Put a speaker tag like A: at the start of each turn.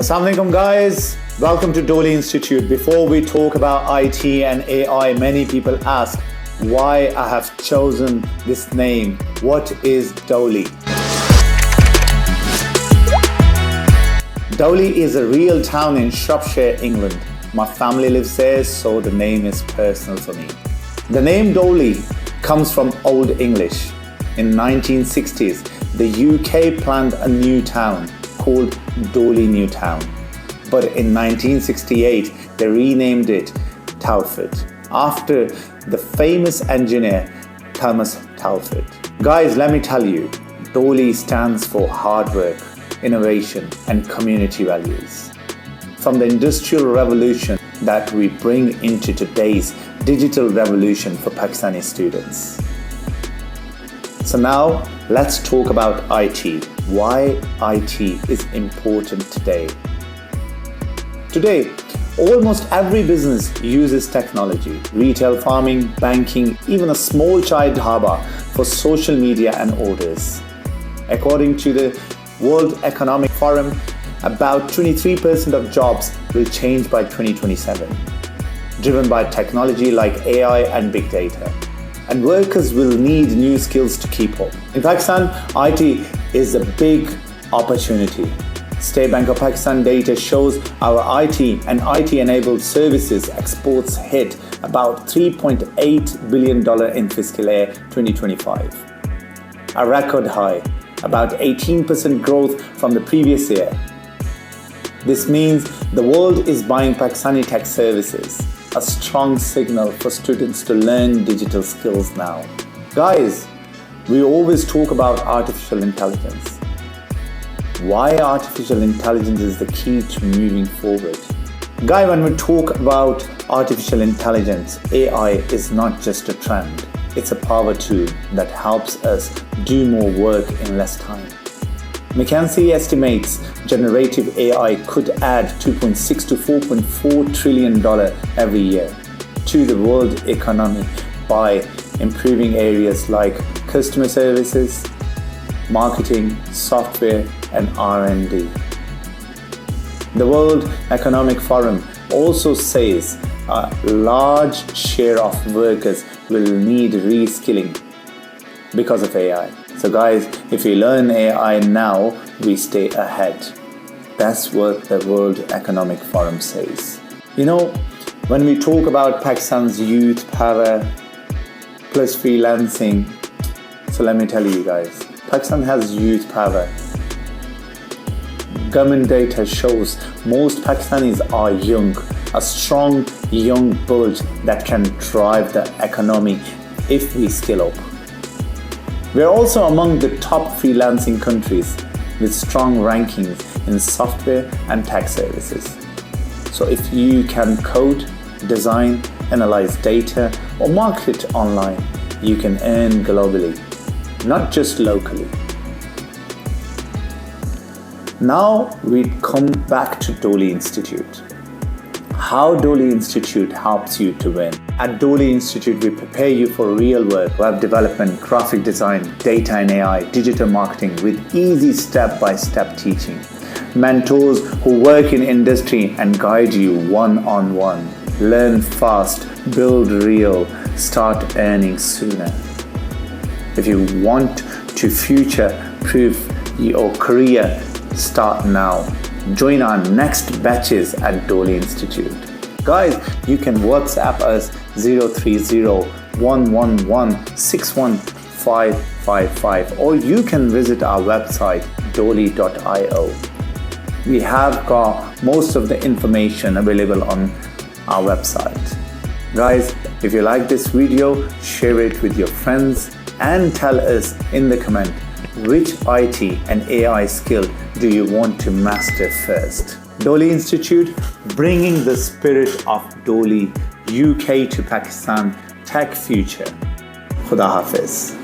A: Assalamu alaikum guys, welcome to Dawley Institute. Before we talk about IT and AI, many people ask why I have chosen this name. What is Dawley? Dawley is a real town in Shropshire, England. My family lives there, so the name is personal for me. The name Dawley comes from Old English. In 1960s, the UK planned a new town called Dawley New Town. But in 1968, they renamed it Telford after the famous engineer Thomas Telford. Guys, let me tell you, Dawley stands for hard work, innovation, and community values. From the Industrial Revolution that we bring into today's digital revolution for Pakistani students. So now, let's talk about IT. Why IT is important today. Today, almost every business uses technology. Retail, farming, banking, even a small chai dhaba for social media and orders. According to the World Economic Forum, about 23% of jobs will change by 2027, driven by technology like AI and big data. And workers will need new skills to keep up. In Pakistan, IT is a big opportunity. State Bank of Pakistan data shows our IT and IT-enabled services exports hit about $3.8 billion in fiscal year 2025. A record high, about 18% growth from the previous year. This means the world is buying Pakistani tech services, a strong signal for students to learn digital skills now. Guys, we always talk about artificial intelligence. Why artificial intelligence is the key to moving forward. Guys, when we talk about artificial intelligence, AI is not just a trend. It's a power tool that helps us do more work in less time. McKinsey estimates generative AI could add $2.6 to $4.4 trillion every year to the world economy by improving areas like customer services, marketing, software, and R&D. The World Economic Forum also says a large share of workers will need reskilling because of AI. So guys, if we learn AI now, we stay ahead. That's what the World Economic Forum says. You know, when we talk about Pakistan's youth power plus freelancing, so let me tell you guys, Pakistan has youth power. Government data shows most Pakistanis are young, a strong young build that can drive the economy if we skill up. We are also among the top freelancing countries with strong rankings in software and tech services. So if you can code, design, analyze data, or market online, you can earn globally, not just locally. Now we come back to Dawley Institute. How Dawley Institute helps you to win. At Dawley Institute, we prepare you for real work, web development, graphic design, data and AI, digital marketing with easy step-by-step teaching. Mentors who work in industry and guide you one-on-one. Learn fast, build real, start earning sooner. If you want to future-proof your career, start now. Join our next batches at Dawley Institute. Guys, you can WhatsApp us 030-111-61555 or you can visit our website dawley.io. We have got most of the information available on our website. Guys, if you like this video, share it with your friends and tell us in the comment which IT and AI skill do you want to master first. Dawley Institute, bringing the spirit of Dawley UK to Pakistan tech future. Khuda Hafiz.